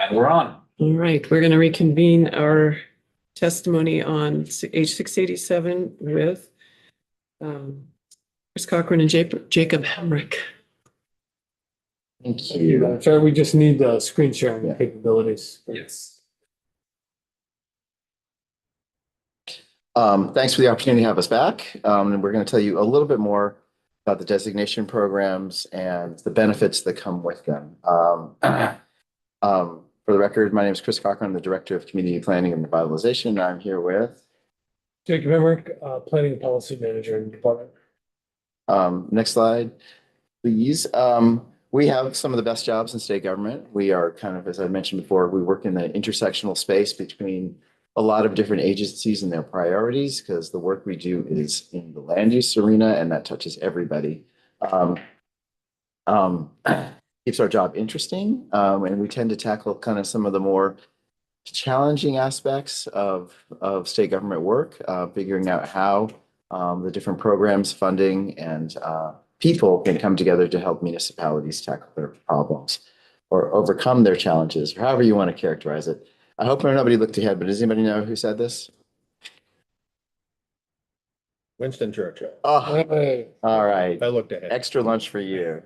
And we're on. All right, we're going to reconvene our testimony on H687 with Chris Cochran and Jacob Hemrick. Thank you. Chair, we just need the screen sharing Yeah. capabilities. Yes. Thanks for the opportunity to have us back. And we're going to tell you a little bit more about the designation programs and the benefits that come with them. For the record, my name is Chris Cochran. I'm the Director of Community Planning and Revitalization. And I'm here with Jacob Emmerich, Planning and Policy Manager in the department. next slide, please. We have some of the best jobs in state government. We are kind of, as I mentioned before, we work in the intersectional space between a lot of different agencies and their priorities, because the work we do is in the land use arena, and that touches everybody. Keeps our job interesting, and we tend to tackle kind of some of the more challenging aspects of state government work, figuring out how the different programs, funding, and people can come together to help municipalities tackle their problems or overcome their challenges, or however you want to characterize it. I hope nobody looked ahead, but does anybody know who said this? Winston Churchill. Oh, Hey, all right. I looked ahead. Extra lunch for you.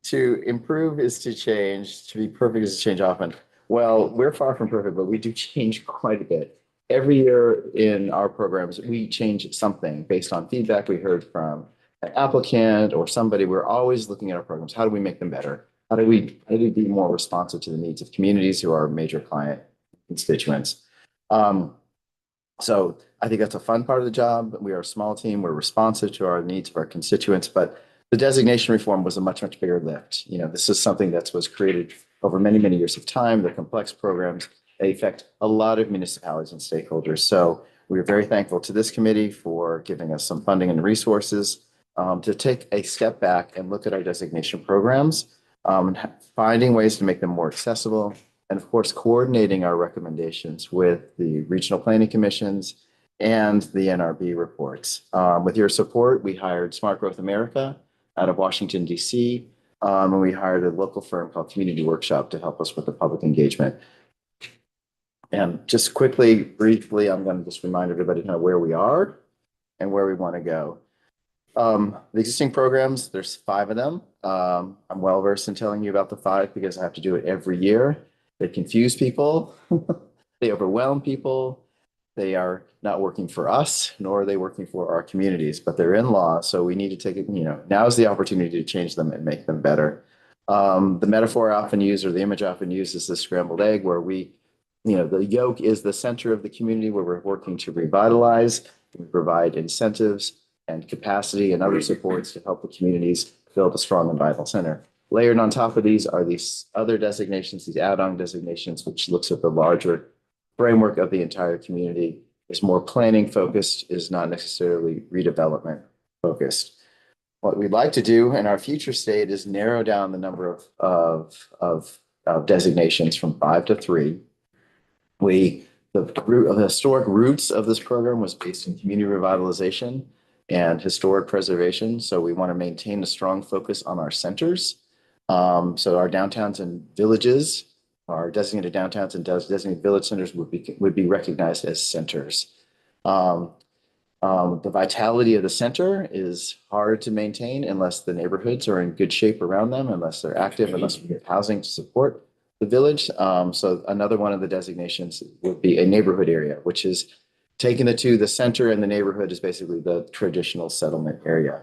To improve is to change, to be perfect is to change often. Well, we're far from perfect, but we do change quite a bit. Every year in our programs, we change something based on feedback we heard from an applicant or somebody. We're always looking at our programs. How do we make them better? How do we be more responsive to the needs of communities who are major client constituents? So I think that's a fun part of the job. We are a small team. We're responsive to our needs of our constituents, but the designation reform was a much, much bigger lift. You know, this is something that was created over many, many years of time. They're complex programs. They affect a lot of municipalities and stakeholders. So we're very thankful to this committee for giving us some funding and resources to take a step back and look at our designation programs, finding ways to make them more accessible, and of course, coordinating our recommendations with the regional planning commissions and the NRB reports. With your support, we hired Smart Growth America out of Washington, D.C., and we hired a local firm called Community Workshop to help us with the public engagement. And just quickly, briefly, I'm going to just remind everybody kind of where we are and where we want to go. The existing programs, there's 5 of them. I'm well versed in telling you about the 5 because I have to do it every year. They confuse people. They overwhelm people. They are not working for us, nor are they working for our communities, but they're in law. So we need to take it, now is the opportunity to change them and make them better. The metaphor I often use, or the image I often use, is the scrambled egg, where the yolk is the center of the community where we're working to revitalize, we provide incentives and capacity and other supports to help the communities build a strong and vital center. Layered on top of these are these other designations, these add-on designations, which looks at the larger framework of the entire community, is more planning focused, is not necessarily redevelopment focused. What we'd like to do in our future state is narrow down the number of designations from 5 to 3. The historic roots of this program was based in community revitalization and historic preservation. So we want to maintain a strong focus on our centers. So our downtowns and villages, our designated downtowns and designated village centers would be recognized as centers. The vitality of the center is hard to maintain unless the neighborhoods are in good shape around them, unless they're active, unless we have housing to support the village. So another one of the designations would be a neighborhood area, which is taking the center and the neighborhood is basically the traditional settlement area.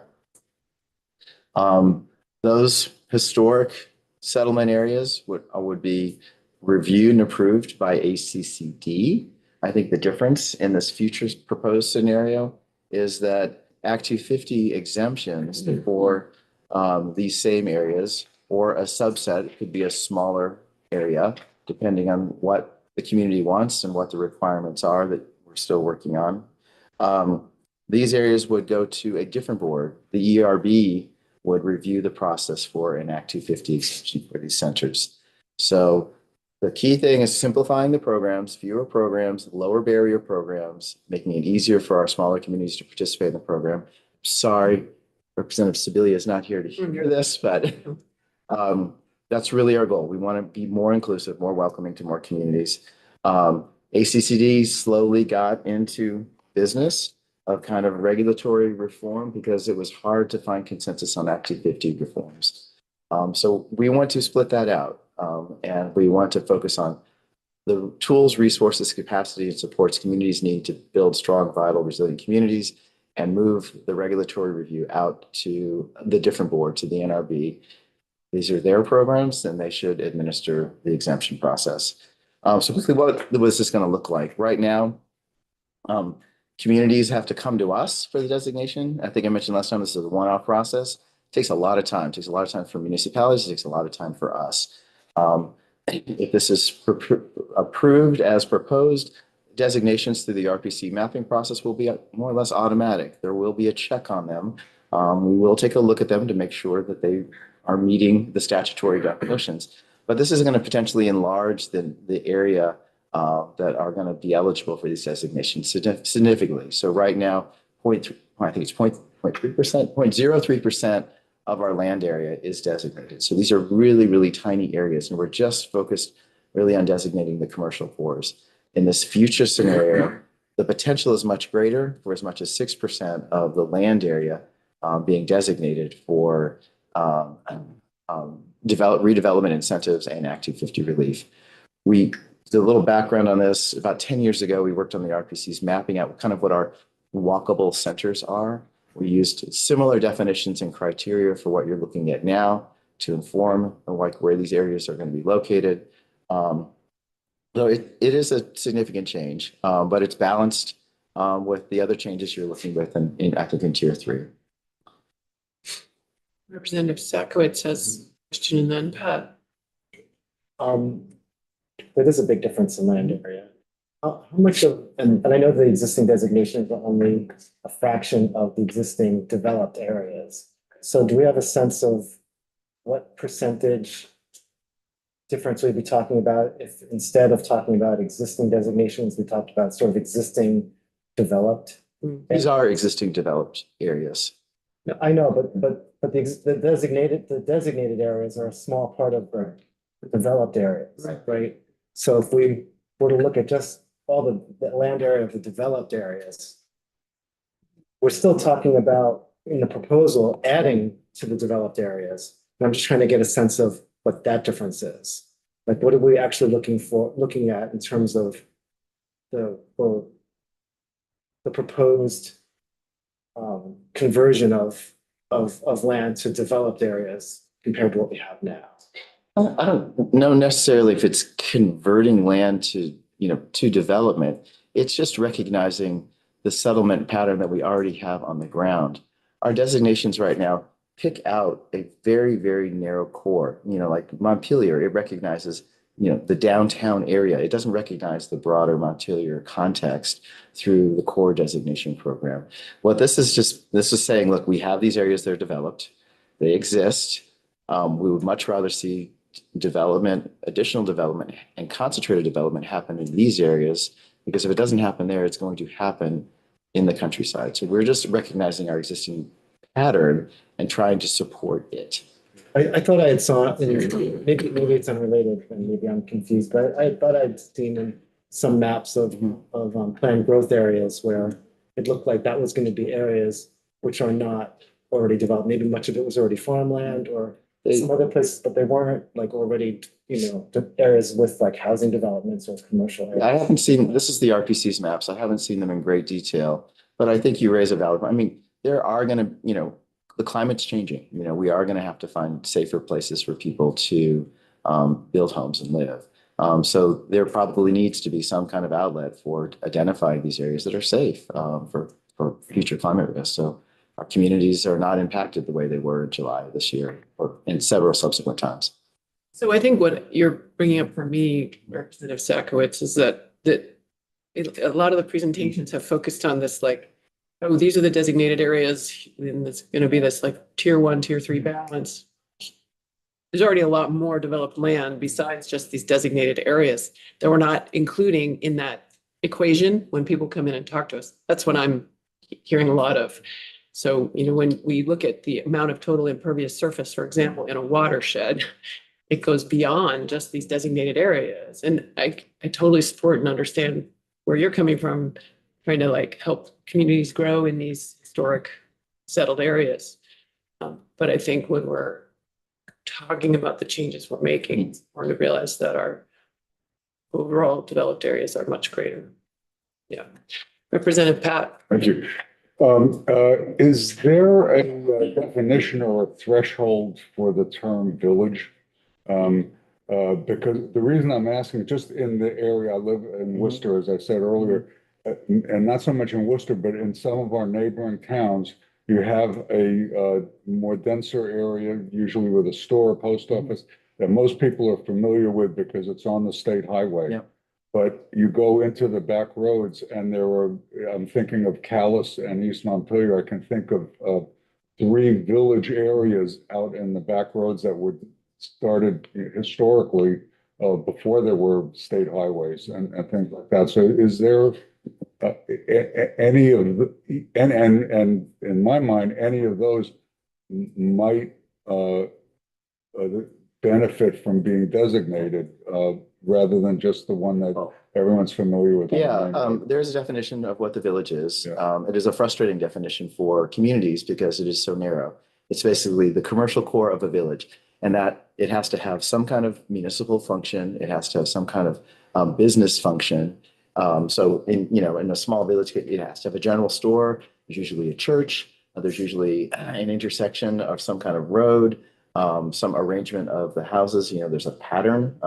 Those historic settlement areas would be reviewed and approved by ACCD. I think the difference in this future proposed scenario is that Act 250 exemptions for these same areas, or a subset, it could be a smaller area, depending on what the community wants and what the requirements are that we're still working on. These areas would go to a different board. The ERB would review the process for an Act 250 exemption for these centers. So the key thing is simplifying the programs, fewer programs, lower barrier programs, making it easier for our smaller communities to participate in the program. Sorry, Representative Sibilia is not here to hear this, but That's really our goal. We want to be more inclusive, more welcoming to more communities. ACCD slowly got into business of kind of regulatory reform because it was hard to find consensus on Act 250 reforms. So we want to split that out, and we want to focus on the tools, resources, capacity, and supports communities need to build strong, vital, resilient communities and move the regulatory review out to the different boards, to the NRB. These are their programs, and they should administer the exemption process. So quickly, what was this going to look like? Right now, communities have to come to us for the designation. I think I mentioned last time, this is a one-off process. It takes a lot of time. It takes a lot of time for municipalities. It takes a lot of time for us. If this is approved as proposed, designations through the RPC mapping process will be more or less automatic. There will be a check on them. We will take a look at them to make sure that they are meeting the statutory definitions. But this is going to potentially enlarge the area that are going to be eligible for these designations significantly. So right now, I think it's 0.3%, 0.03% of our land area is designated. So these are really, really tiny areas, and we're just focused really on designating the commercial cores. In this future scenario, the potential is much greater for as much as 6% of the land area being designated for redevelopment incentives and Act 250 relief. The little background on this, about 10 years ago, we worked on the RPCs mapping out kind of what our walkable centers are. We used similar definitions and criteria for what you're looking at now to inform like where these areas are going to be located. So it is a significant change, but it's balanced with the other changes you're looking with I think in Tier 3. Representative Sakowitz has a question, and then Pat. There is a big difference in land area. How much of, and I know the existing designations are only a fraction of the existing developed areas. So do we have a sense of what percentage difference we'd be talking about if instead of talking about existing designations, we talked about sort of existing developed? These are existing developed areas. No, I know, but the designated areas are a small part of the developed areas, right? So if we were to look at just all the land area of the developed areas, we're still talking about in the proposal adding to the developed areas. And I'm just trying to get a sense of what that difference is. Like, what are we actually looking at in terms of the proposed conversion of land to developed areas compared to what we have now? I don't know necessarily if it's converting land to development. It's just recognizing the settlement pattern that we already have on the ground. Our designations right now pick out a very, very narrow core. Like Montpelier, it recognizes the downtown area. It doesn't recognize the broader Montpelier context through the core designation program. This is saying, look, we have these areas that are developed. They exist. We would much rather see additional development and concentrated development happen in these areas, because if it doesn't happen there, it's going to happen in the countryside. So we're just recognizing our existing pattern and trying to support it. I thought I had saw, maybe it's unrelated and maybe I'm confused, but I thought I'd seen in some maps of planned growth areas where it looked like that was going to be areas which are not already developed. Maybe much of it was already farmland or some other places, but they weren't like already, areas with like housing developments or commercial areas. I haven't seen, this is the RPC's maps. I haven't seen them in great detail, but I think you raise a valid point. I mean, there are going to, the climate's changing. We are going to have to find safer places for people to build homes and live. So there probably needs to be some kind of outlet for identifying these areas that are safe for future climate risk. So our communities are not impacted the way they were in July of this year or in several subsequent times. So I think what you're bringing up for me, Representative Sakowitz, is that a lot of the presentations have focused on this, like, oh, these are the designated areas, and it's going to be this like Tier 1, Tier 3 balance. There's already a lot more developed land besides just these designated areas that we're not including in that equation when people come in and talk to us. That's what I'm hearing a lot of. So, when we look at the amount of total impervious surface, for example, in a watershed, it goes beyond just these designated areas. And I totally support and understand where you're coming from, trying to like help communities grow in these historic settled areas. But I think when we're talking about the changes we're making, we're going to realize that our overall developed areas are much greater. Yeah. Representative Pat. Thank you. Is there a definition or a threshold for the term village? Because the reason I'm asking, just in the area I live in Worcester, as I said earlier, and not so much in Worcester, but in some of our neighboring towns, you have a more denser area, usually with a store, post office, that most people are familiar with because it's on the state highway. Yep. But you go into the back roads and there are, I'm thinking of Calais and East Montpelier. I can think of 3 village areas out in the back roads that were started historically before there were state highways and things like that. So is there any of the, and in my mind, any of those might benefit from being designated rather than just the one that everyone's familiar with? Yeah, there's a definition of what the village is. Yeah. It is a frustrating definition for communities because it is so narrow. It's basically the commercial core of a village, and that it has to have some kind of municipal function. It has to have some kind of business function. So in a small village, it has to have a general store. There's usually a church. There's usually an intersection of some kind of road, some arrangement of the houses. There's a pattern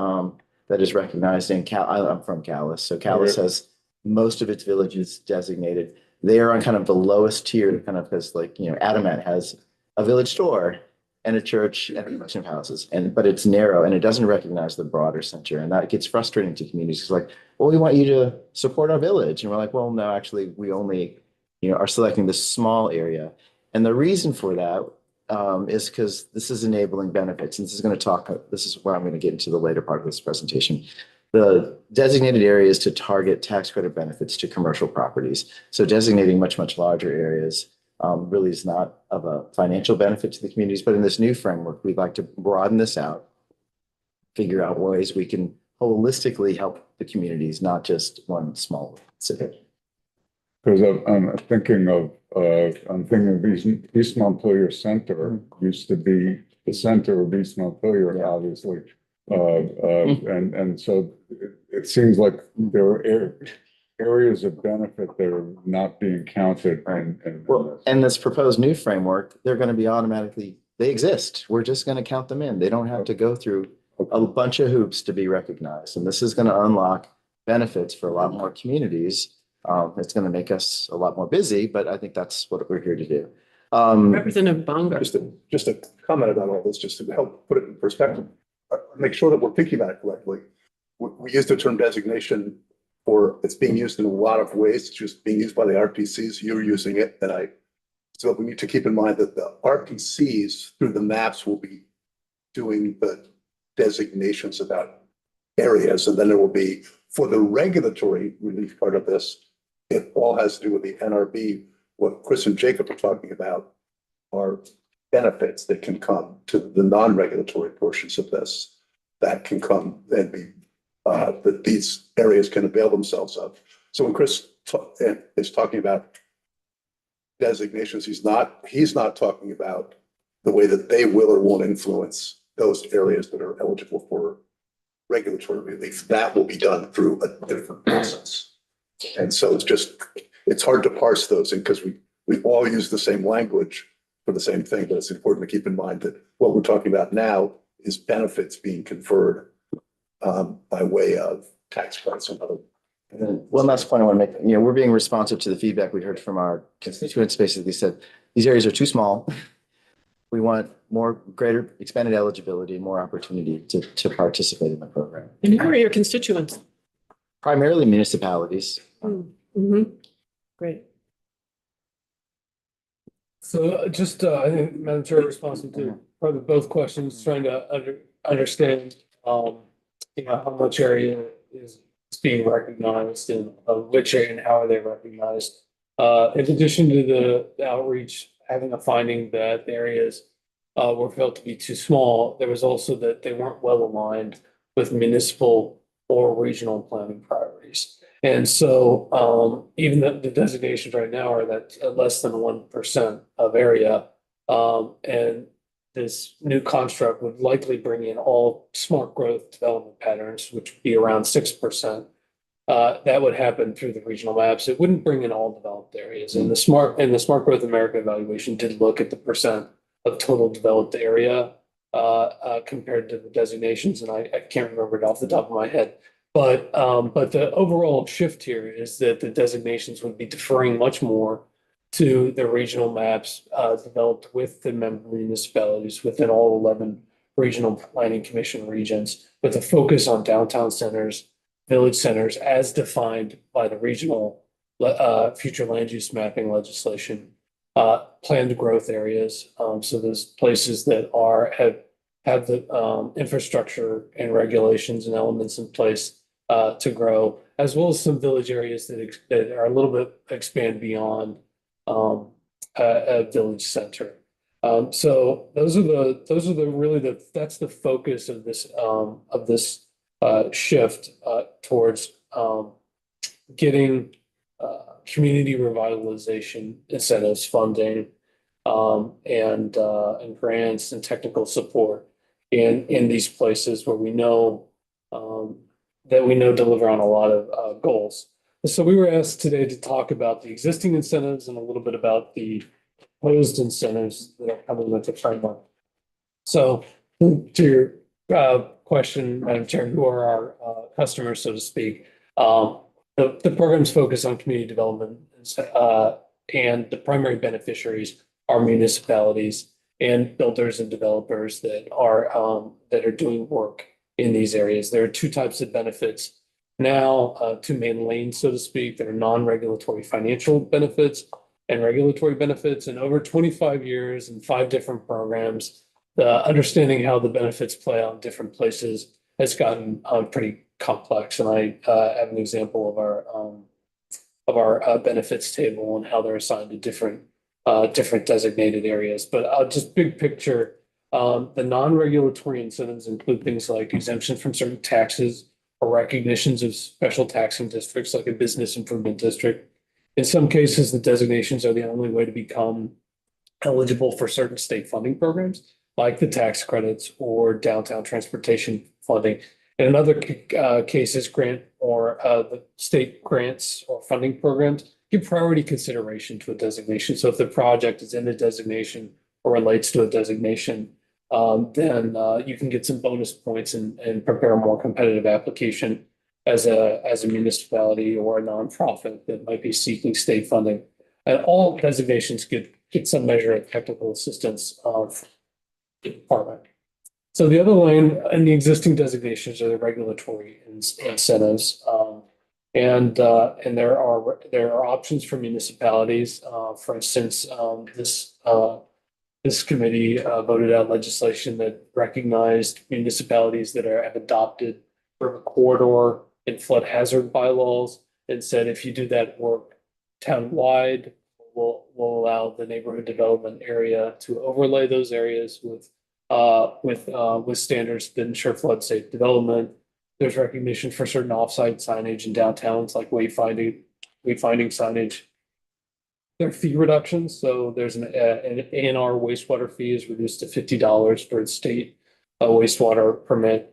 that is recognized in I'm from Calais. So Calais has most of its villages designated. They are on kind of the lowest tier, kind of because Adamat has a village store and a church and a collection of houses, but it's narrow and it doesn't recognize the broader center. And that gets frustrating to communities. It's like, well, we want you to support our village. And we're like, well, no, actually, we only, are selecting this small area. And the reason for that is because this is enabling benefits. And this is where I'm going to get into the later part of this presentation. The designated areas to target tax credit benefits to commercial properties. So designating much, much larger areas really is not of a financial benefit to the communities. But in this new framework, we'd like to broaden this out, figure out ways we can holistically help the communities, not just one small city. Because I'm thinking of East Montpelier Center used to be the center of East Montpelier, Yeah. obviously. And so it seems like there are areas of benefit that are not being counted. And this proposed new framework, they're going to be they exist. We're just going to count them in. They don't have to go through a bunch of hoops to be recognized. And this is going to unlock benefits for a lot more communities. It's going to make us a lot more busy, but I think that's what we're here to do. Representative Bongo. Just a comment about all this, just to help put it in perspective. Make sure that we're thinking about it correctly. We use the term designation it's being used in a lot of ways. It's just being used by the RPCs. You're using it, so we need to keep in mind that the RPCs through the maps will be doing the designations about areas, and then there will be, for the regulatory relief part of this, it all has to do with the NRB. What Chris and Jacob are talking about are benefits that can come to the non-regulatory portions of this that can come and be that these areas can avail themselves of. So when Chris is talking about designations, he's not talking about the way that they will or won't influence those areas that are eligible for regulatory relief. That will be done through a different process. And so it's hard to parse those because we all use the same language for the same thing, but it's important to keep in mind that what we're talking about now is benefits being conferred by way of tax credits and other. One last point I want to make, we're being responsive to the feedback we heard from our constituents. Basically said, these areas are too small. We want greater expanded eligibility and more opportunity to participate in the program. And who are your constituents? Primarily municipalities. Great. So just, I think Madam Chair responsive to probably both questions, trying to understand, how much area is being recognized and which area and how are they recognized. In addition to the outreach, having a finding that the areas were felt to be too small. There was also that they weren't well aligned with municipal or regional planning priorities. And so even the designations right now are that less than 1% of area. And this new construct would likely bring in all smart growth development patterns, which would be around 6%. That would happen through the regional maps. It wouldn't bring in all developed areas. And the Smart Growth America evaluation did look at the percent of total developed area compared to the designations, and I can't remember it off the top of my head. But the overall shift here is that the designations would be deferring much more to the regional maps developed with the member municipalities within all 11 regional planning commission regions, with a focus on downtown centers, village centers as defined by the regional future land use mapping legislation, planned growth areas. So those places that have the infrastructure and regulations and elements in place to grow, as well as some village areas that are a little bit expand beyond a village center. So those are that's the focus of this shift towards getting community revitalization incentives, funding, and grants and technical support in these places where we know deliver on a lot of goals. So we were asked today to talk about the existing incentives and a little bit about the proposed incentives that are coming with the framework. So to your question, Madam Chair, who are our customers, so to speak? The program's focus on community development, and the primary beneficiaries are municipalities and builders and developers that are doing work in these areas. There are two types of benefits now, two main lanes, so to speak. There are non-regulatory financial benefits and regulatory benefits. And over 25 years and 5 different programs, the understanding how the benefits play out in different places has gotten pretty complex. And I have an example of our benefits table and how they're assigned to different designated areas. But just big picture, the non-regulatory incentives include things like exemption from certain taxes or recognitions of special taxing districts like a business improvement district. In some cases, the designations are the only way to become eligible for certain state funding programs, like the tax credits or downtown transportation funding. And in other cases, grant or the state grants or funding programs give priority consideration to a designation. So if the project is in a designation or relates to a designation, then you can get some bonus points and prepare a more competitive application as a municipality or a nonprofit that might be seeking state funding. And all designations get some measure of technical assistance of the department. So the other lane in the existing designations are the regulatory incentives. And there are options for municipalities. For instance, this committee voted out legislation that recognized municipalities that have adopted river corridor and flood hazard bylaws and said if you do that work townwide, we'll allow the neighborhood development area to overlay those areas with standards that ensure flood safe development. There's recognition for certain offsite signage in downtowns like wayfinding signage. There are fee reductions. So there's an A&R wastewater fee is reduced to $50 for its state wastewater permit.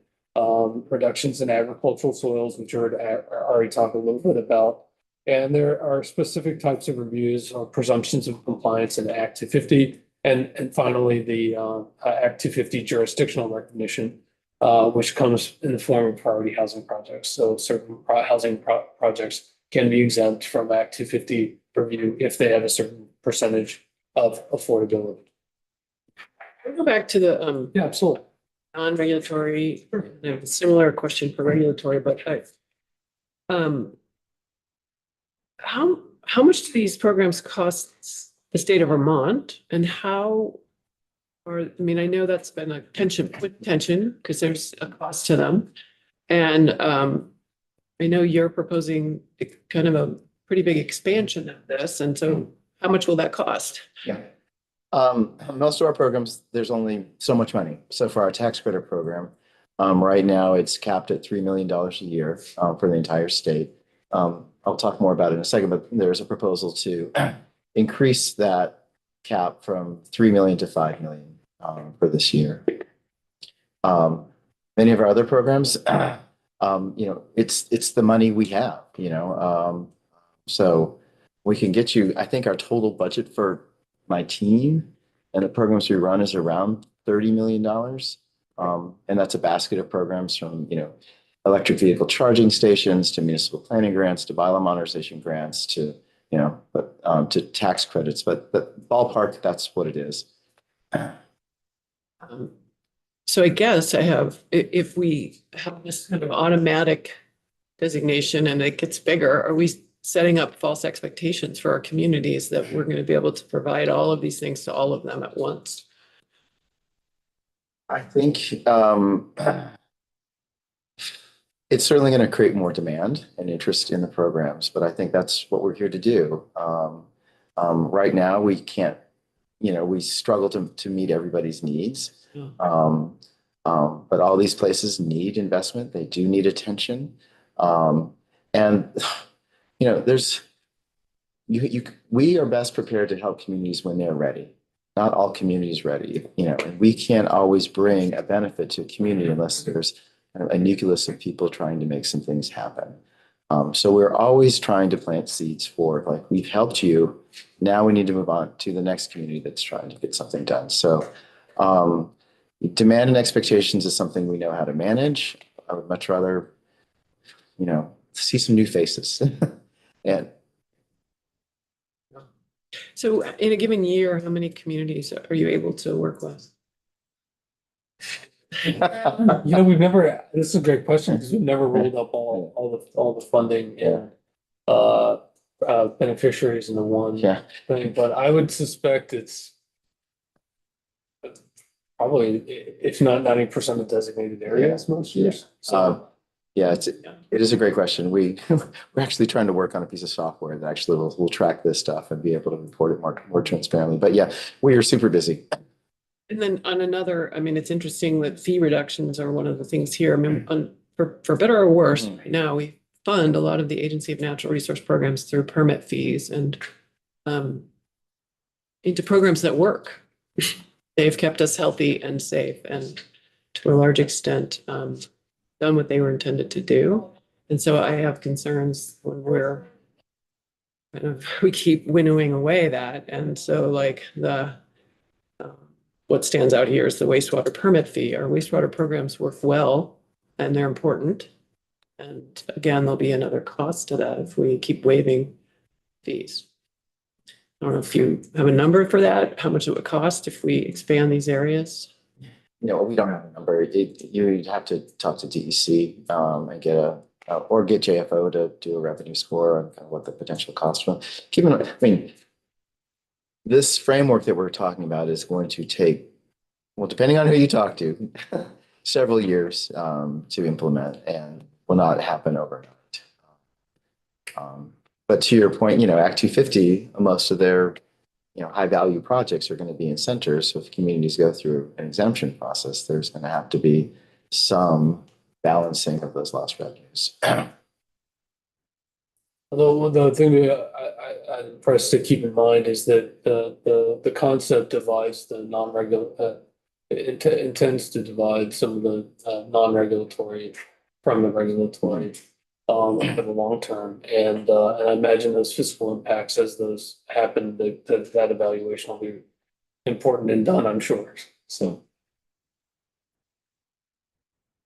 Reductions in agricultural soils, which I already talked a little bit about. And there are specific types of reviews or presumptions of compliance in Act 250. And finally, the Act 250 jurisdictional recognition, which comes in the form of priority housing projects. So certain housing projects can be exempt from Act 250 review if they have a certain percentage of affordability. We'll go back to the Yeah, absolutely. non-regulatory. I have a similar question for regulatory, but how much do these programs cost the state of Vermont, and I know that's been a tension because there's a cost to them. And I know you're proposing kind of a pretty big expansion of this. And so how much will that cost? Yeah. Most of our programs, there's only so much money. So for our tax credit program, right now it's capped at $3 million a year, for the entire state. I'll talk more about it in a second, but there's a proposal to increase that cap from 3 million to 5 million, for this year. Many of our other programs, it's the money we have, so we can get you, I think our total budget for my team and the programs we run is around $30 million. And that's a basket of programs from, electric vehicle charging stations to municipal planning grants to bylaw modernization grants to, to tax credits. But the ballpark, that's what it is. So I guess if we have this kind of automatic designation and it gets bigger, are we setting up false expectations for our communities that we're going to be able to provide all of these things to all of them at once? I think it's certainly going to create more demand and interest in the programs, but I think that's what we're here to do. Right now, we can't, we struggle to meet everybody's needs. But all these places need investment. They do need attention. And, we are best prepared to help communities when they're ready. Not all communities ready, and we can't always bring a benefit to a community unless there's a nucleus of people trying to make some things happen. So we're always trying to plant seeds for, like, we've helped you. Now we need to move on to the next community that's trying to get something done. So demand and expectations is something we know how to manage. I would much rather, see some new faces. And So in a given year, how many communities are you able to work with? We've never, this is a great question because we've never rolled up all the funding and beneficiaries in the one thing, but I would suspect it's probably, if not 90% of designated areas most years. So it is a great question. We're actually trying to work on a piece of software that actually will track this stuff and be able to report it more transparently. But yeah, we are super busy. And then on another, it's interesting that fee reductions are one of the things here. For better or worse, right now we fund a lot of the Agency of Natural Resource programs through permit fees and into programs that work. They've kept us healthy and safe and to a large extent done what they were intended to do. And so I have concerns when we keep winnowing away that. And so like what stands out here is the wastewater permit fee. Our wastewater programs work well and they're important. And again, there'll be another cost to that if we keep waiving fees. I don't know if you have a number for that, how much it would cost if we expand these areas. No, we don't have a number. You'd have to talk to DEC and get get JFO to do a revenue score on kind of what the potential cost was. This framework that we're talking about is going to take, well, depending on who you talk to, several years to implement and will not happen overnight. But to your point, Act 250, most of their high value projects are going to be in centers. So if communities go through an exemption process, there's going to have to be some balancing of those lost revenues. Although the thing that I'm impressed to keep in mind is that the concept divides the non-regular, intends to divide some of the non-regulatory from the regulatory for the long term. And I imagine those fiscal impacts as those happen, that evaluation will be important and done, I'm sure. So.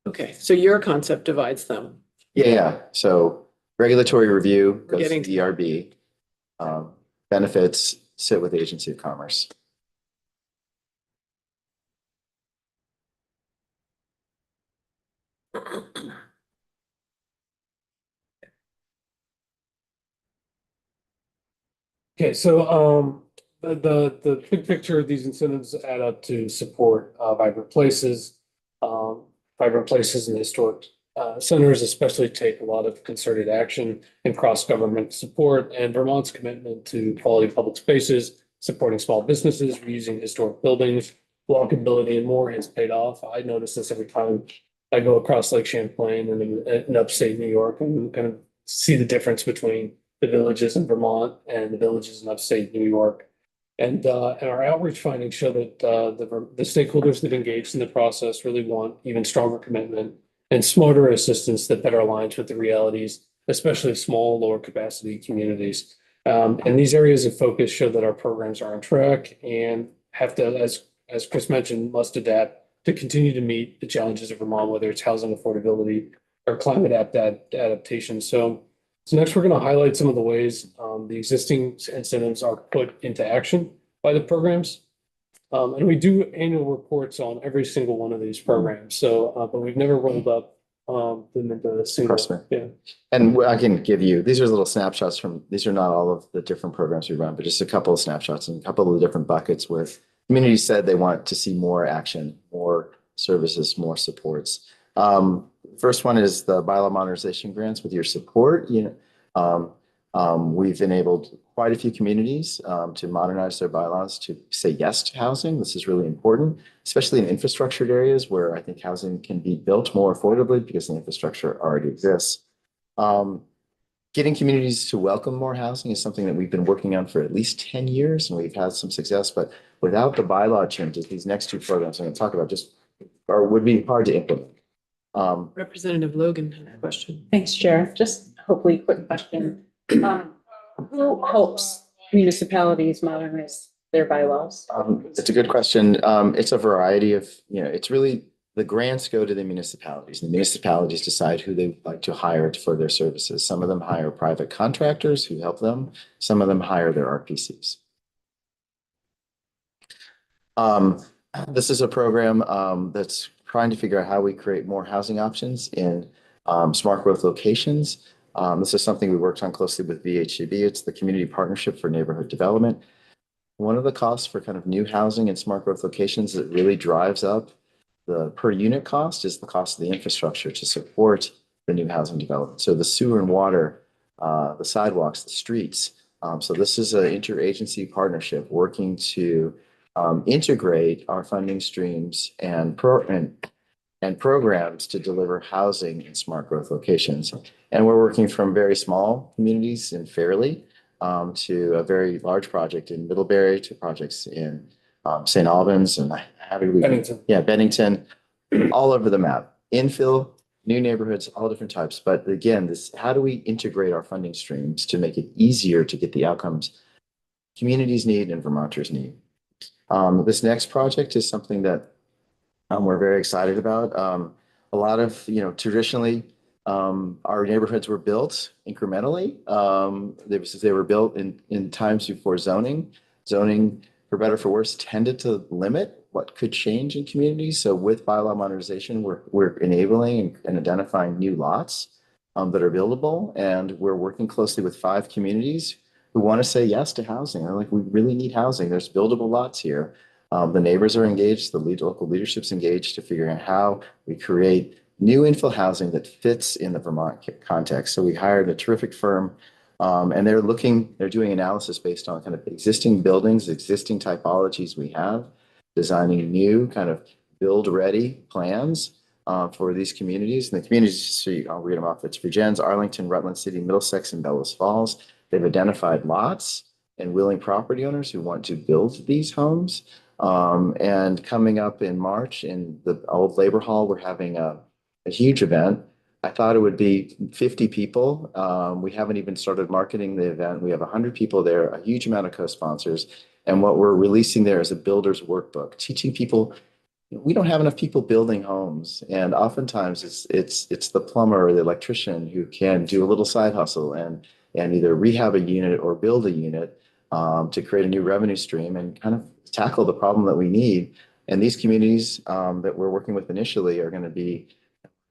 Okay, so your concept divides them. Yeah. So regulatory review goes to the ERB. Benefits sit with the Agency of Commerce. Okay, so the big picture of these incentives add up to support vibrant places. Vibrant places and historic centers especially take a lot of concerted action and cross-government support, and Vermont's commitment to quality public spaces supporting small businesses, reusing historic buildings, walkability and more has paid off. I notice this every time I go across Lake Champlain and in upstate New York and kind of see the difference between the villages in Vermont and the villages in upstate New York. And our outreach findings show that the stakeholders that engaged in the process really want even stronger commitment and smarter assistance that better aligns with the realities, especially small, lower capacity communities. And these areas of focus show that our programs are on track and have to, as Chris mentioned, must adapt to continue to meet the challenges of Vermont, whether it's housing affordability or climate adaptation. So next, we're going to highlight some of the ways the existing incentives are put into action by the programs. And we do annual reports on every single one of these programs. So, but we've never rolled up them into a single. Yeah. And I can give you, these are little snapshots from, these are not all of the different programs we run, but just a couple of snapshots and a couple of the different buckets where communities said they want to see more action, more services, more supports. First one is the bylaw modernization grants. With your support, we've enabled quite a few communities to modernize their bylaws to say yes to housing. This is really important, especially in infrastructured areas where I think housing can be built more affordably because the infrastructure already exists. Getting communities to welcome more housing is something that we've been working on for at least 10 years, and we've had some success. But without the bylaw changes, these next two programs I'm going to talk about would be hard to implement. Representative Logan had a question. Thanks, Chair. Just hopefully a quick question. Who helps municipalities modernize their bylaws? It's a good question. It's a variety of, it's really, the grants go to the municipalities. The municipalities decide who they like to hire for their services. Some of them hire private contractors who help them. Some of them hire their RPCs. This is a program that's trying to figure out how we create more housing options in smart growth locations. This is something we worked on closely with VHCB. It's the Community Partnership for Neighborhood Development. One of the costs for kind of new housing in smart growth locations that really drives up the per unit cost is the cost of the infrastructure to support the new housing development. So the sewer and water, the sidewalks, the streets. So this is an interagency partnership working to integrate our funding streams and programs to deliver housing in smart growth locations. And we're working from very small communities in Fairleigh to a very large project in Middlebury to projects in St. Albans and Bennington. Yeah, Bennington, all over the map. Infill, new neighborhoods, all different types. But again, how do we integrate our funding streams to make it easier to get the outcomes communities need and Vermonters need? This next project is something that we're very excited about. A lot of, traditionally, our neighborhoods were built incrementally. They were built in times before zoning. Zoning, for better or for worse, tended to limit what could change in communities. So with bylaw modernization, we're enabling and identifying new lots that are buildable. And we're working closely with 5 communities who want to say yes to housing. They're like, we really need housing. There's buildable lots here. The neighbors are engaged, the local leadership's engaged to figure out how we create new infill housing that fits in the Vermont context. So we hired a terrific firm, and they're doing analysis based on kind of existing buildings, existing typologies we have, designing new kind of build-ready plans for these communities. And the communities, I'll read them off. It's Virgins, Arlington, Rutland City, Middlesex, and Bellows Falls. They've identified lots and willing property owners who want to build these homes. And coming up in March in the old Labor Hall, we're having a huge event. I thought it would be 50 people. We haven't even started marketing the event. We have 100 people there, a huge amount of co-sponsors. And what we're releasing there is a builder's workbook, teaching people. We don't have enough people building homes. And oftentimes it's the plumber or the electrician who can do a little side hustle and either rehab a unit or build a unit to create a new revenue stream and kind of tackle the problem that we need. And these communities that we're working with initially are going to be,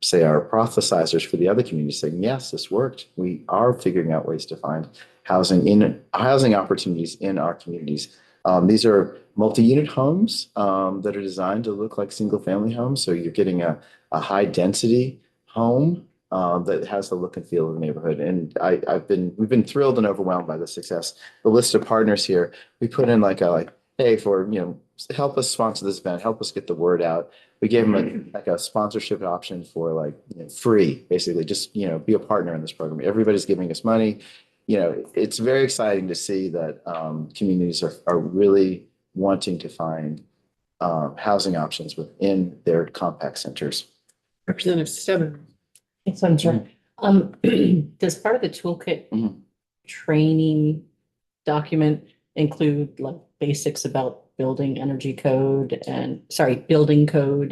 say, our prophesizers for the other communities saying, yes, this worked. We are figuring out ways to find housing opportunities in our communities. These are multi-unit homes that are designed to look like single family homes. So you're getting a high density home that has the look and feel of the neighborhood. And we've been thrilled and overwhelmed by the success. The list of partners here, we put in hey, help us sponsor this event, help us get the word out. We gave them a sponsorship option for free, basically, just, be a partner in this program. Everybody's giving us money. It's very exciting to see that communities are really wanting to find housing options within their compact centers. Representative Stebbins. Thanks, I'm sure. Does part of the toolkit Mhm. training document include like basics about building code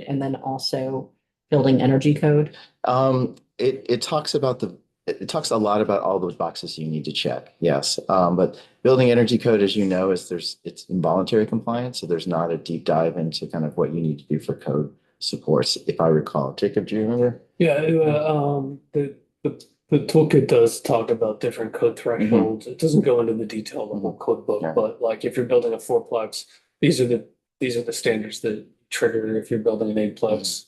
and then also building energy code? It talks a lot about all those boxes you need to check. Yes. But building energy code, as you know, it's involuntary compliance. So there's not a deep dive into kind of what you need to do for code supports, if I recall. Jacob, do you remember? Yeah, the toolkit does talk about different code thresholds. It doesn't go into the detail of the whole code book, Yeah. but like if you're building a fourplex, these are the standards that trigger if you're building an eightplex.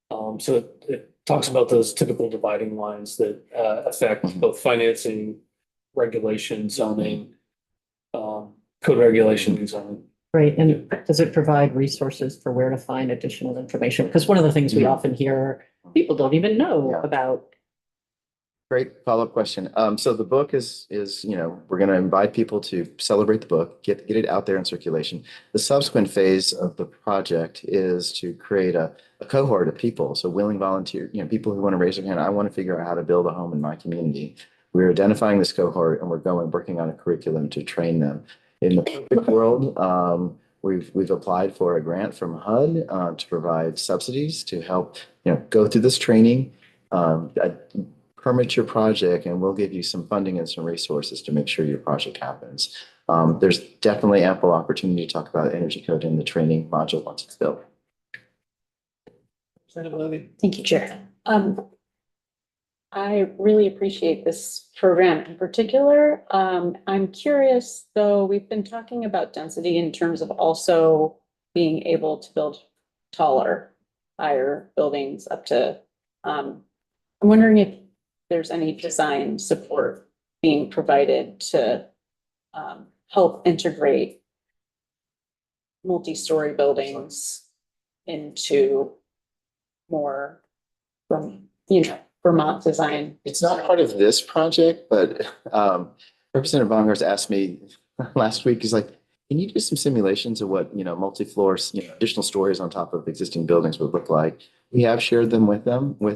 So it talks about those typical dividing lines that affect both financing, regulation, zoning, code regulation and zoning. Right, and does it provide resources for where to find additional information? Because one of the things we often hear, people don't even know Yeah. about. Great follow-up question. So the book is, we're going to invite people to celebrate the book, get it out there in circulation. The subsequent phase of the project is to create a cohort of people. So willing volunteer, people who want to raise their hand. I want to figure out how to build a home in my community. We're identifying this cohort and we're working on a curriculum to train them. In the perfect world, we've applied for a grant from HUD to provide subsidies to help, go through this training. Permit your project and we'll give you some funding and some resources to make sure your project happens. There's definitely ample opportunity to talk about energy code in the training module once it's built. Representative Levy. Thank you, Chair. I really appreciate this program in particular. I'm curious, though, we've been talking about density in terms of also being able to build taller, higher buildings up to, I'm wondering if there's any design support being provided to help integrate multi-story buildings into more Vermont design. It's not part of this project, but Representative Bongers asked me last week, he's like, can you do some simulations of what, multi-floors, additional stories on top of existing buildings would look like? We have shared them with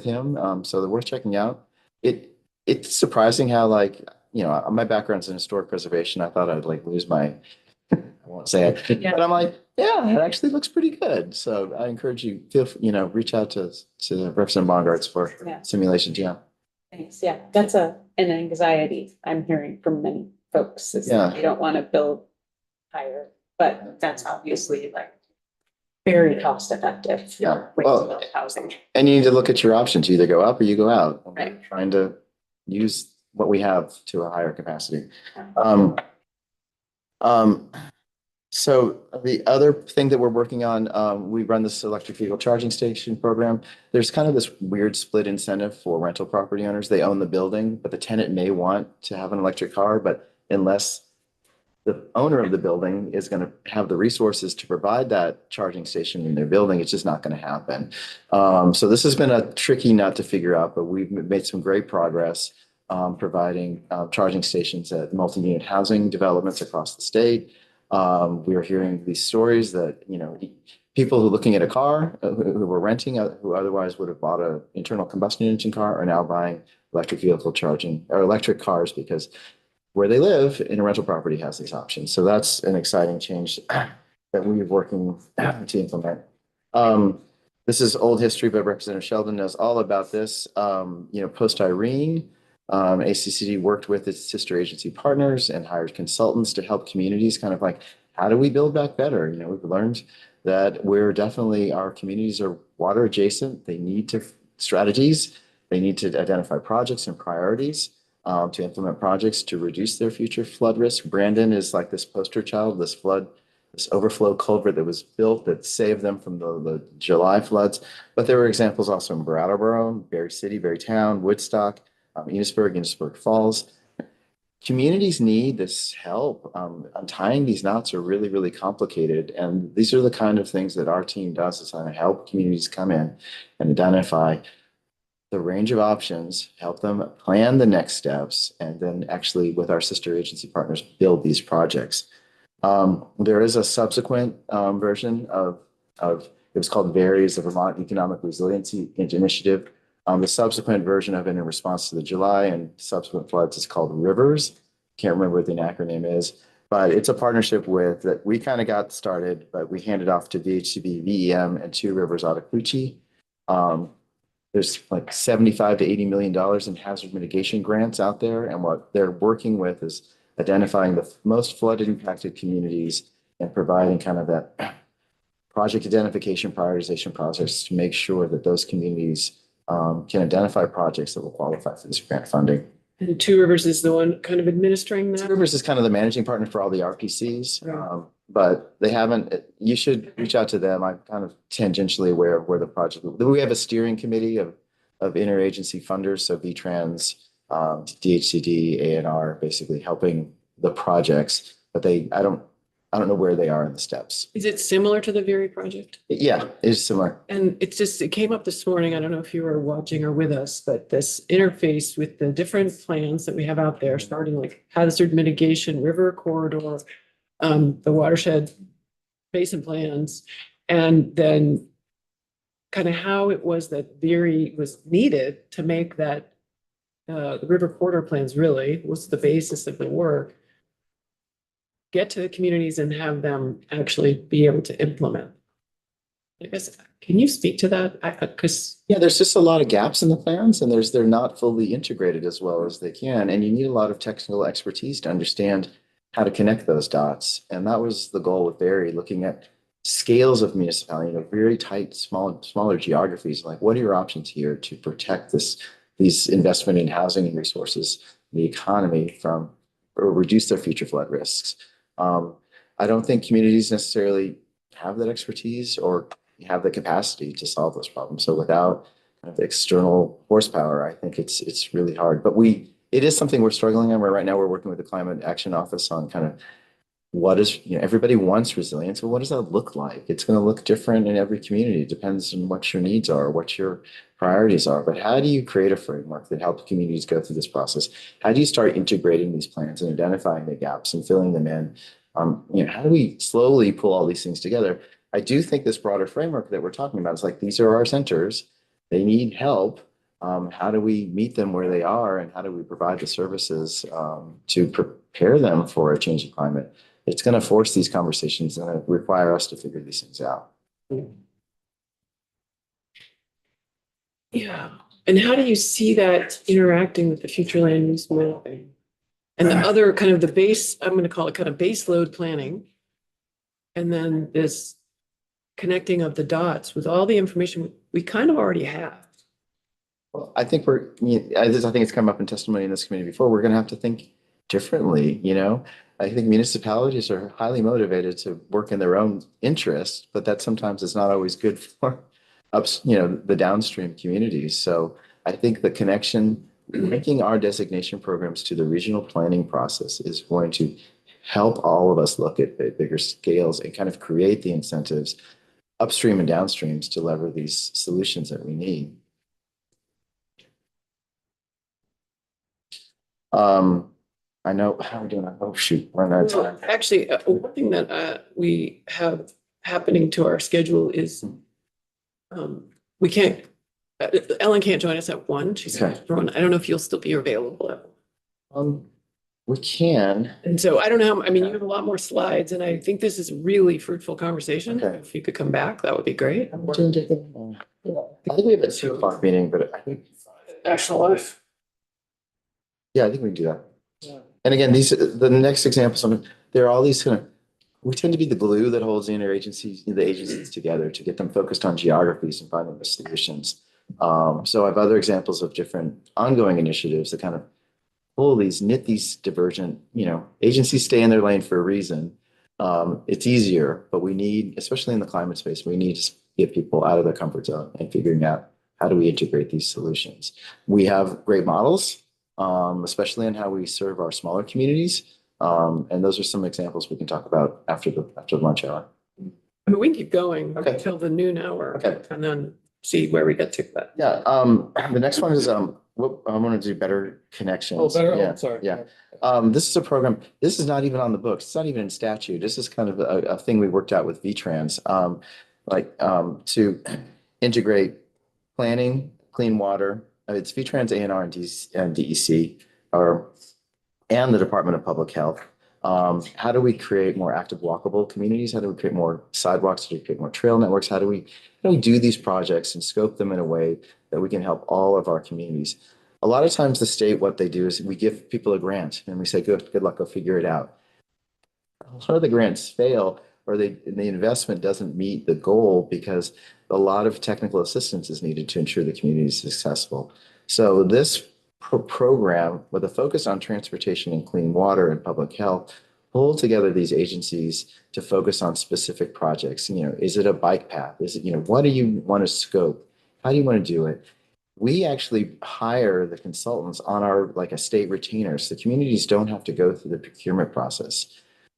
him. So they're worth checking out. It's surprising how my background's in historic preservation. I thought I'd lose my, I won't say it, Yeah. but I'm like, yeah, it actually looks pretty good. So I encourage you, reach out to Representative Bongartz for Yeah. simulations. Yeah. Thanks. Yeah, that's an anxiety I'm hearing from many folks is Yeah. that they don't want to build higher, but that's obviously very cost effective. Yeah. Way to build housing. And you need to look at your options. You either go up or you go out. And we're Right. trying to use what we have to a higher capacity. So the other thing that we're working on, we run this electric vehicle charging station program. There's kind of this weird split incentive for rental property owners. They own the building, but the tenant may want to have an electric car, but unless the owner of the building is going to have the resources to provide that charging station in their building, it's just not going to happen. So this has been a tricky nut to figure out, but we've made some great progress providing charging stations at multi-unit housing developments across the state. We are hearing these stories that, people who are looking at a car, who were renting, who otherwise would have bought an internal combustion engine car, are now buying electric vehicle charging or electric cars because where they live in a rental property has these options. So that's an exciting change that we're working to implement. This is old history, but Representative Sheldon knows all about this. Post Irene, ACCD worked with its sister agency partners and hired consultants to help communities how do we build back better? We've learned that our communities are water adjacent. They need strategies. They need to identify projects and priorities to implement projects to reduce their future flood risk. Brandon is like this poster child, this flood this overflow culvert that was built that saved them from the July floods. But there were examples also in Brattleboro, Berry City, Berry Town, Woodstock, Enosburg Falls. Communities need this help. Untying these knots are really, really complicated. And these are the kind of things that our team does, is kind of help communities come in and identify the range of options, help them plan the next steps, and then actually with our sister agency partners, build these projects. There is a subsequent version of it was called VERIES, the Vermont Economic Resiliency Initiative. The subsequent version of it in response to the July and subsequent floods is called RIVERS. Can't remember what the acronym is, but it's a partnership with that we kind of got started, but we handed off to VHCB, VEM, and Two Rivers Ottauquechee. There's like $75 to $80 million in hazard mitigation grants out there. And what they're working with is identifying the most flood impacted communities and providing kind of that project identification prioritization process to make sure that those communities can identify projects that will qualify for this grant funding. And Two Rivers is the one kind of administering Two that? Rivers is kind of the managing partner for all the RPCs, Right. but they haven't, you should reach out to them. I'm kind of tangentially aware of where the project, we have a steering committee of interagency funders, so VTrans, DHCD, ANR, basically helping the projects, but I don't know where they are in the steps. Is it similar to the Very project? Yeah, it's similar. And it came up this morning. I don't know if you were watching or with us, but this interface with the different plans that we have out there, starting like hazard mitigation, river corridor, the watershed basin plans, and then kind of how it was that Very was needed to make that, the river corridor plans really was the basis of the work. Get to the communities and have them actually be able to implement. I guess, can you speak to that? Because Yeah, there's just a lot of gaps in the plans, and they're not fully integrated as well as they can. And you need a lot of technical expertise to understand how to connect those dots. And that was the goal with Very, looking at scales of municipality, very tight, smaller geographies. Like, what are your options here to protect these investment in housing and resources, the economy from, or reduce their future flood risks? I don't think communities necessarily have that expertise or have the capacity to solve those problems. So without kind of external horsepower, I think it's really hard. But it is something we're struggling on. Where right now we're working with the Climate Action Office on kind of what is, everybody wants resilience, but what does that look like? It's going to look different in every community. It depends on what your needs are, what your priorities are. But how do you create a framework that helps communities go through this process? How do you start integrating these plans and identifying the gaps and filling them in? How do we slowly pull all these things together? I do think this broader framework that we're talking about is like, these are our centers. They need help. How do we meet them where they are, and how do we provide the services to prepare them for a changing climate? It's going to force these conversations and require us to figure these things out. yeah, and how do you see that interacting with the future land use mapping? And the other kind of the base, I'm going to call it kind of base load planning. And then this connecting of the dots with all the information we kind of already have. Well, I think I think it's come up in testimony in this committee before. We're going to have to think differently. I think municipalities are highly motivated to work in their own interest, but that sometimes is not always good for the downstream communities. So I think the connection, linking our designation programs to the regional planning process, is going to help all of us look at bigger scales and kind of create the incentives upstream and downstreams to lever these solutions that we need. I know how we're doing. Oh shoot, we're out of time. Actually, one thing that we have happening to our schedule is we can't, Ellen can't join us at 1. She's Okay. drawn. I don't know if you'll still be available at 1. We can. And so I don't know, I mean, you have a lot more slides, and I think this is a really fruitful conversation. Okay. If you could come back, that would be great. I think we have a 2 o'clock meeting, but I think, National Life. yeah, I think we can do that. And again, the next examples, there are all these we tend to be the glue that holds the agencies together to get them focused on geographies and finding the solutions. So I have other examples of different ongoing initiatives that kind of knit these divergent, agencies stay in their lane for a reason. It's easier, but we need, especially in the climate space, we need to get people out of their comfort zone and figuring out how do we integrate these solutions. We have great models, especially in how we serve our smaller communities. And those are some examples we can talk about after the lunch hour. I mean, we can keep going Okay. until the noon hour. Okay. And then see where we get to, but. Yeah, the next one is, what, I want to do better connections. Oh, better, Yeah, oh, sorry. Yeah. This is a program, this is not even on the books. It's not even in statute. This is kind of a thing we worked out with VTrans. To integrate planning, clean water, it's VTrans, ANR and DEC, and the Department of Public Health. How do we create more active walkable communities? How do we create more sidewalks? How do we create more trail networks? How do we do these projects and scope them in a way that we can help all of our communities? A lot of times the state, what they do is we give people a grant and we say, good luck, go figure it out. A lot of the grants fail, or the investment doesn't meet the goal because a lot of technical assistance is needed to ensure the community is successful. So this program, with a focus on transportation and clean water and public health, pull together these agencies to focus on specific projects. Is it a bike path? Is it, what do you want to scope? How do you want to do it? We actually hire the consultants on our, like, a state retainer, so communities don't have to go through the procurement process.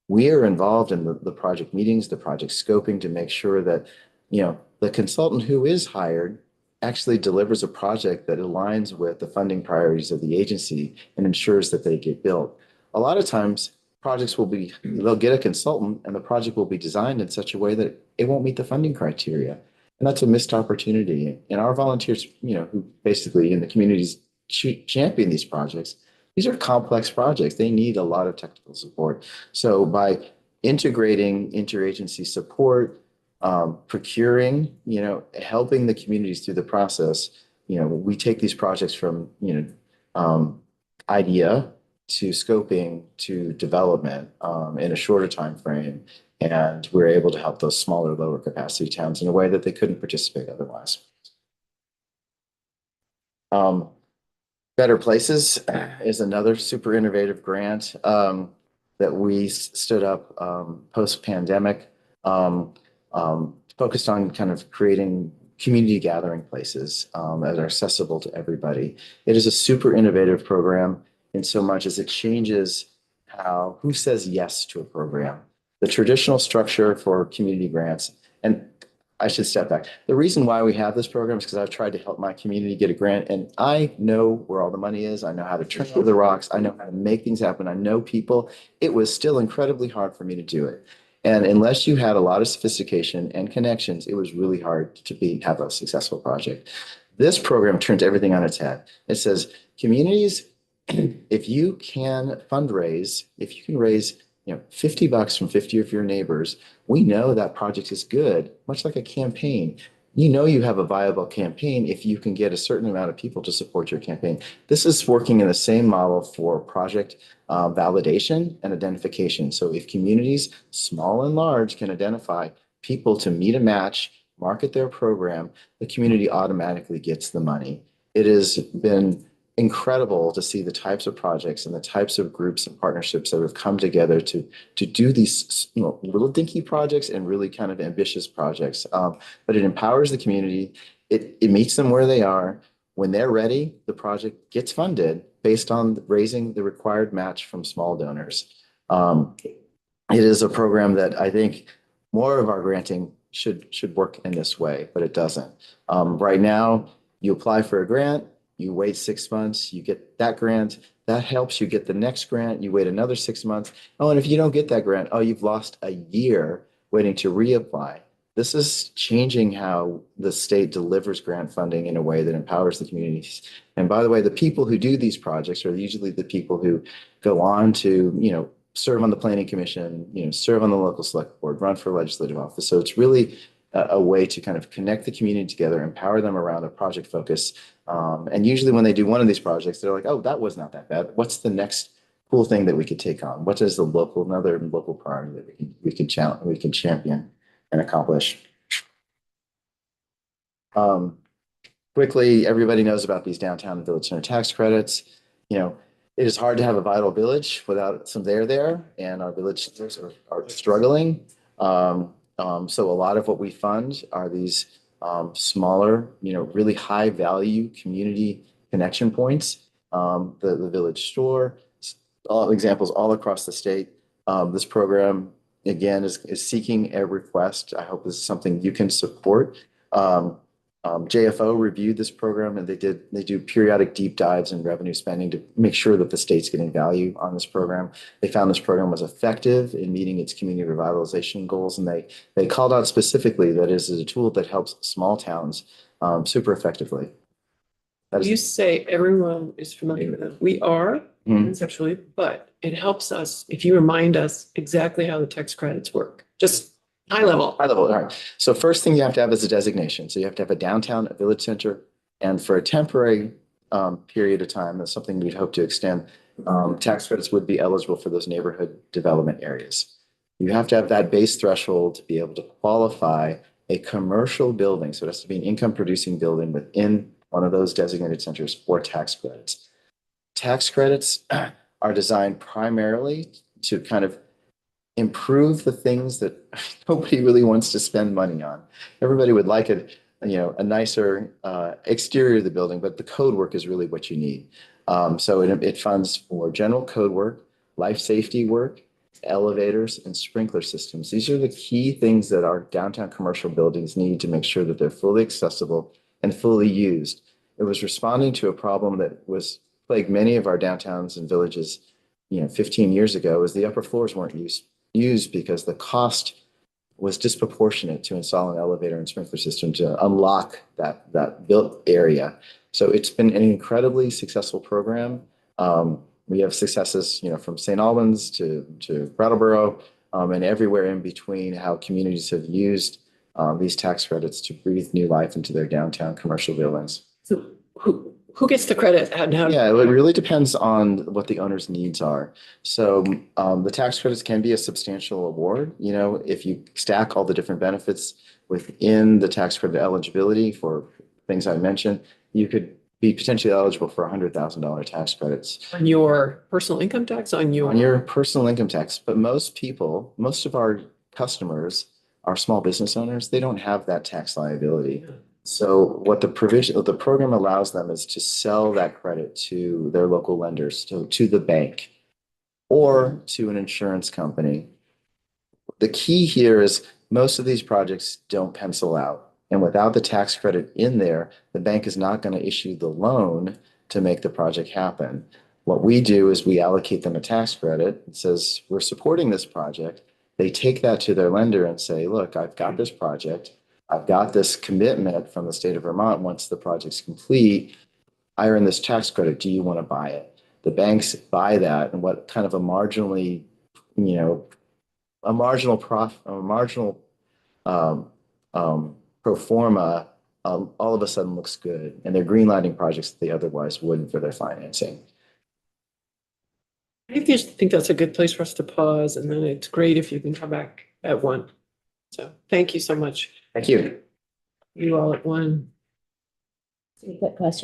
We are involved in the project meetings, the project scoping, to make sure that, the consultant who is hired actually delivers a project that aligns with the funding priorities of the agency and ensures that they get built. A lot of times projects they'll get a consultant and the project will be designed in such a way that it won't meet the funding criteria. And that's a missed opportunity. And our volunteers, who basically in the communities champion these projects, these are complex projects. They need a lot of technical support. So by integrating interagency support, procuring, helping the communities through the process, we take these projects from, idea to scoping to development in a shorter time frame. And we're able to help those smaller, lower capacity towns in a way that they couldn't participate otherwise. Better Places is another super innovative grant that we stood up post-pandemic, focused on kind of creating community gathering places that are accessible to everybody. It is a super innovative program in so much as it changes who says yes to a program. The traditional structure for community grants, and I should step back. The reason why we have this program is because I've tried to help my community get a grant, and I know where all the money is. I know how to turn over the rocks. I know how to make things happen. I know people. It was still incredibly hard for me to do it. And unless you had a lot of sophistication and connections, it was really hard to have a successful project. This program turns everything on its head. It says, communities, if you can fundraise, if you can raise $50 from 50 of your neighbors, we know that project is good, much like a campaign. You have a viable campaign if you can get a certain amount of people to support your campaign. This is working in the same model for project validation and identification. So if communities, small and large, can identify people to meet a match, market their program, the community automatically gets the money. It has been incredible to see the types of projects and the types of groups and partnerships that have come together to do these little dinky projects and really kind of ambitious projects. But it empowers the community. It meets them where they are. When they're ready, the project gets funded based on raising the required match from small donors. It is a program that I think more of our granting should work in this way, but it doesn't. Right now, you apply for a grant, you wait 6 months, you get that grant, that helps you get the next grant, you wait another 6 months. Oh, and if you don't get that grant, you've lost a year waiting to reapply. This is changing how the state delivers grant funding in a way that empowers the communities. And by the way, the people who do these projects are usually the people who go on to, serve on the planning commission, serve on the local select board, run for legislative office. So it's really a way to kind of connect the community together, empower them around a project focus. And usually when they do one of these projects, they're like, oh, that was not that bad. What's the next cool thing that we could take on? What is another local priority that we can champion and accomplish? Quickly, everybody knows about these downtown and village center tax credits. It is hard to have a vital village without some there, and our village centers are struggling. So a lot of what we fund are these smaller, really high value community connection points. The village store, all examples all across the state. This program, again, is seeking a request. I hope this is something you can support. JFO reviewed this program and they do periodic deep dives in revenue spending to make sure that the state's getting value on this program. They found this program was effective in meeting its community revitalization goals, and they called out specifically that it is a tool that helps small towns super effectively. That You is, say everyone is familiar with it. We are Mhm. conceptually, but it helps us if you remind us exactly how the tax credits work, just high level. High level, all right. So first thing you have to have is a designation. So you have to have a downtown, a village center, and for a temporary period of time, that's something we'd hope to extend. Tax credits would be eligible for those neighborhood development areas. You have to have that base threshold to be able to qualify a commercial building. So it has to be an income producing building within one of those designated centers for tax credits. Tax credits are designed primarily to kind of improve the things that nobody really wants to spend money on. Everybody would like a nicer exterior of the building, but the code work is really what you need. So it funds for general code work, life safety work, elevators, and sprinkler systems. These are the key things that our downtown commercial buildings need to make sure that they're fully accessible and fully used. It was responding to a problem that was plagued many of our downtowns and villages, 15 years ago, is the upper floors weren't used because the cost was disproportionate to install an elevator and sprinkler system to unlock that built area. So it's been an incredibly successful program. We have successes, from St. Albans to Brattleboro, and everywhere in between, how communities have used these tax credits to breathe new life into their downtown commercial buildings. So who gets the credit and how? Yeah, it really depends on what the owner's needs are. So the tax credits can be a substantial award. If you stack all the different benefits within the tax credit eligibility for things I mentioned, you could be potentially eligible for $100,000 tax credits On your personal income tax, on your personal income tax. But most of our customers are small business owners. They don't have that tax liability. So what the program allows them is to sell that credit to their local lenders, to the bank or to an insurance company. The key here is most of these projects don't pencil out. And without the tax credit in there, the bank is not going to issue the loan to make the project happen. What we do is we allocate them a tax credit. It says, we're supporting this project. They take that to their lender and say, look, I've got this project. I've got this commitment from the state of Vermont. Once the project's complete, I earn this tax credit. Do you want to buy it? The banks buy that, and what kind of a marginal pro forma, all of a sudden looks good, and they're greenlighting projects that they otherwise wouldn't for their financing. I just think that's a good place for us to pause, and then it's great if you can come back at 1. So thank you so much. Thank you. You all at 1. Quick question.